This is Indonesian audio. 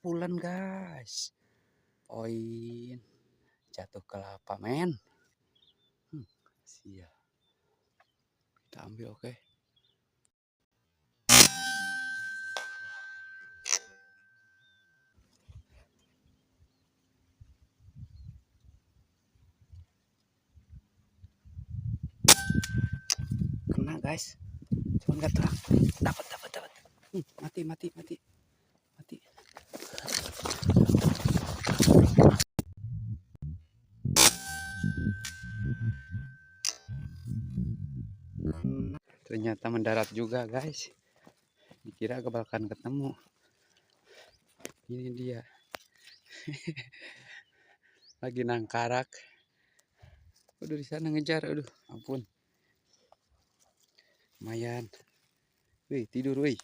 pulen guys. Poin jatuh kelapa men. Siap. Kita ambil oke. Kena guys. Cuma nggak terang. Dapat. Mati. Ternyata mendarat juga guys. Dikira kebalkan ketemu. Ini dia. Lagi nangkarak. Udah di sana ngejar, aduh, ampun. Lumayan. Wih, tidur wih.